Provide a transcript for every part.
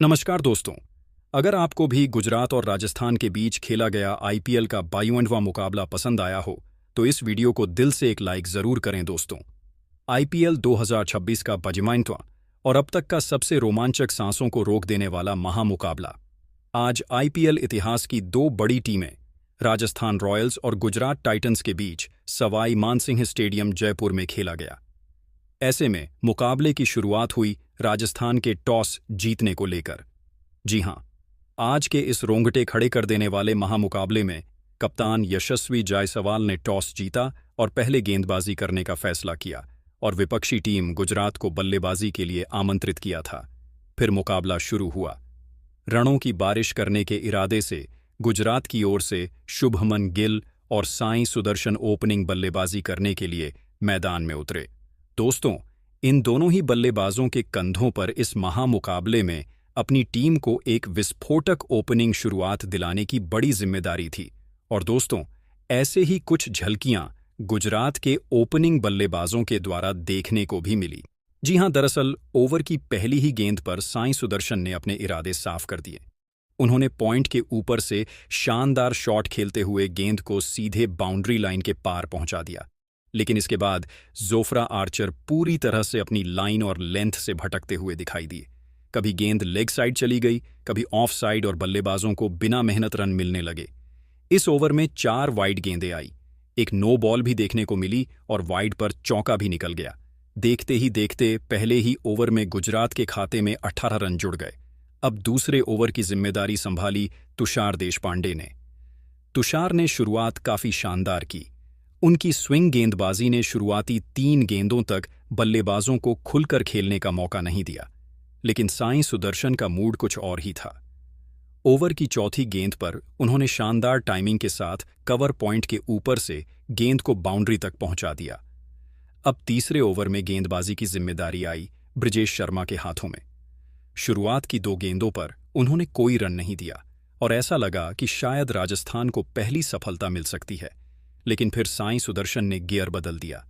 नमस्कार दोस्तों। अगर आपको भी गुजरात और राजस्थान के बीच खेला गया आईपीएल का 52वां मुकाबला पसंद आया हो तो इस वीडियो को दिल से एक लाइक जरूर करें दोस्तों। आईपीएल 2026 का 52वां और अब तक का सबसे रोमांचक सांसों को रोक देने वाला महामुकाबला आज आईपीएल इतिहास की दो बड़ी टीमें राजस्थान रॉयल्स और गुजरात टाइटंस के बीच सवाई मानसिंह स्टेडियम जयपुर में खेला गया। ऐसे में मुकाबले की शुरुआत हुई राजस्थान के टॉस जीतने को लेकर। जी हां, आज के इस रोंगटे खड़े कर देने वाले महामुकाबले में कप्तान यशस्वी जायसवाल ने टॉस जीता और पहले गेंदबाजी करने का फैसला किया और विपक्षी टीम गुजरात को बल्लेबाजी के लिए आमंत्रित किया था। फिर मुकाबला शुरू हुआ। रणों की बारिश करने के इरादे से गुजरात की ओर से शुभमन गिल और साई सुदर्शन ओपनिंग बल्लेबाजी करने के लिए मैदान में उतरे। दोस्तों, इन दोनों ही बल्लेबाजों के कंधों पर इस महामुकाबले में अपनी टीम को एक विस्फोटक ओपनिंग शुरुआत दिलाने की बड़ी जिम्मेदारी थी। और दोस्तों, ऐसे ही कुछ झलकियां गुजरात के ओपनिंग बल्लेबाजों के द्वारा देखने को भी मिली। जी हां, दरअसल ओवर की पहली ही गेंद पर साई सुदर्शन ने अपने इरादे साफ कर दिए। उन्होंने पॉइंट के ऊपर से शानदार शॉट खेलते हुए गेंद को सीधे बाउंड्री लाइन के पार पहुंचा दिया। लेकिन इसके बाद जोफ्रा आर्चर पूरी तरह से अपनी लाइन और लेंथ से भटकते हुए दिखाई दिए। कभी गेंद लेग साइड चली गई, कभी ऑफ साइड और बल्लेबाजों को बिना मेहनत रन मिलने लगे। इस ओवर में 4 वाइड गेंदें आई, एक नो बॉल भी देखने को मिली और वाइड पर चौका भी निकल गया। देखते ही देखते पहले ही ओवर में गुजरात के खाते में 18 रन जुड़ गए। अब दूसरे ओवर की जिम्मेदारी संभाली तुषार देशपांडे ने। तुषार ने शुरुआत काफी शानदार की। उनकी स्विंग गेंदबाजी ने शुरुआती 3 गेंदों तक बल्लेबाजों को खुलकर खेलने का मौका नहीं दिया, लेकिन साई सुदर्शन का मूड कुछ और ही था। ओवर की चौथी गेंद पर उन्होंने शानदार टाइमिंग के साथ कवर पॉइंट के ऊपर से गेंद को बाउंड्री तक पहुंचा दिया। अब तीसरे ओवर में गेंदबाजी की जिम्मेदारी आई ब्रिजेश शर्मा के हाथों में। शुरुआत की 2 गेंदों पर उन्होंने कोई रन नहीं दिया और ऐसा लगा कि शायद राजस्थान को पहली सफलता मिल सकती है, लेकिन फिर साई सुदर्शन ने गियर बदल दिया।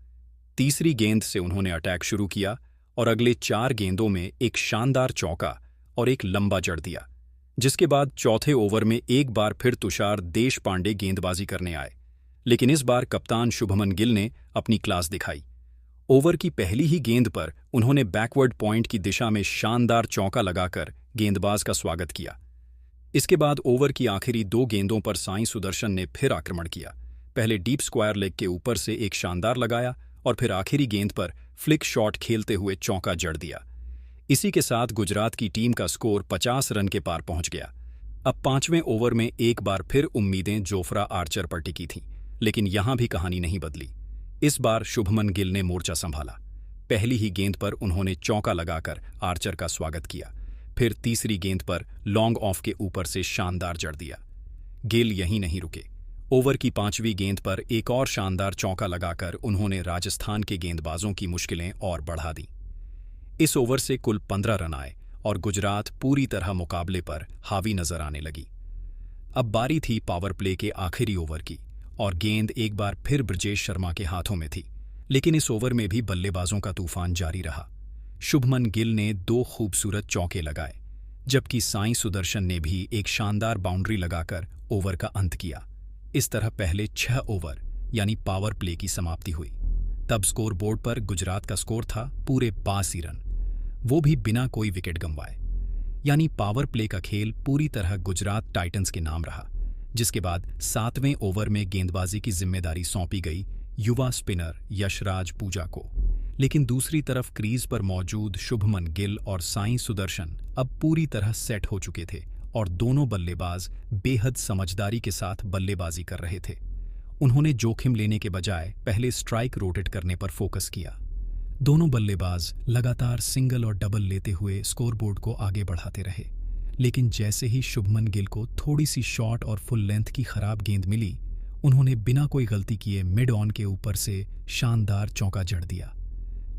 तीसरी गेंद से उन्होंने अटैक शुरू किया और अगले 4 गेंदों में एक शानदार चौका और एक लंबा जड़ दिया, जिसके बाद चौथे ओवर में एक बार फिर तुषार देशपांडे गेंदबाजी करने आए। लेकिन इस बार कप्तान शुभमन गिल ने अपनी क्लास दिखाई। ओवर की पहली ही गेंद पर उन्होंने बैकवर्ड पॉइंट की दिशा में शानदार चौका लगाकर गेंदबाज का स्वागत किया। इसके बाद ओवर की आखिरी 2 गेंदों पर साई सुदर्शन ने फिर आक्रमण किया। पहले डीप स्क्वायर लेग के ऊपर से एक शानदार लगाया और फिर आखिरी गेंद पर फ्लिक शॉट खेलते हुए चौका जड़ दिया। इसी के साथ गुजरात की टीम का स्कोर 50 रन के पार पहुंच गया। अब 5वें ओवर में एक बार फिर उम्मीदें जोफ्रा आर्चर पर टिकी थीं, लेकिन यहां भी कहानी नहीं बदली। इस बार शुभमन गिल ने मोर्चा संभाला। पहली ही गेंद पर उन्होंने चौका लगाकर आर्चर का स्वागत किया। फिर तीसरी गेंद पर लॉन्ग ऑफ के ऊपर से शानदार जड़ दिया। गिल यहीं नहीं रुके। ओवर की 5वीं गेंद पर एक और शानदार चौका लगाकर उन्होंने राजस्थान के गेंदबाजों की मुश्किलें और बढ़ा दी। इस ओवर से कुल 15 रन आए और गुजरात पूरी तरह मुकाबले पर हावी नजर आने लगी। अब बारी थी पावर प्ले के आखिरी ओवर की और गेंद एक बार फिर ब्रिजेश शर्मा के हाथों में थी। लेकिन इस ओवर में भी बल्लेबाजों का तूफान जारी रहा। शुभमन गिल ने 2 खूबसूरत चौके लगाए, जबकि साई सुदर्शन ने भी एक शानदार बाउंड्री लगाकर ओवर का अंत किया। इस तरह पहले 6 ओवर यानी पावर प्ले की समाप्ति हुई। तब स्कोर बोर्ड पर गुजरात का स्कोर था पूरे 82 रन, वो भी बिना कोई विकेट गंवाए। यानी पावर प्ले का खेल पूरी तरह गुजरात टाइटंस के नाम रहा, जिसके बाद 7वें ओवर में गेंदबाजी की जिम्मेदारी सौंपी गई युवा स्पिनर यशराज पूजा को। लेकिन दूसरी तरफ क्रीज पर मौजूद शुभमन गिल और साई सुदर्शन अब पूरी तरह सेट हो चुके थे और दोनों बल्लेबाज बेहद समझदारी के साथ बल्लेबाजी कर रहे थे। उन्होंने जोखिम लेने के बजाय पहले स्ट्राइक रोटेट करने पर फोकस किया। दोनों बल्लेबाज लगातार सिंगल और डबल लेते हुए स्कोरबोर्ड को आगे बढ़ाते रहे। लेकिन जैसे ही शुभमन गिल को थोड़ी सी शॉर्ट और फुल लेंथ की खराब गेंद मिली, उन्होंने बिना कोई गलती किए मिड ऑन के ऊपर से शानदार चौका जड़ दिया।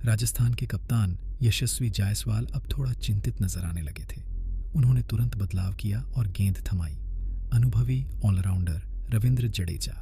राजस्थान के कप्तान यशस्वी जायसवाल अब थोड़ा चिंतित नजर आने लगे थे। उन्होंने तुरंत बदलाव किया और गेंद थमाई। अनुभवी ऑलराउंडर रविंद्र जडेजा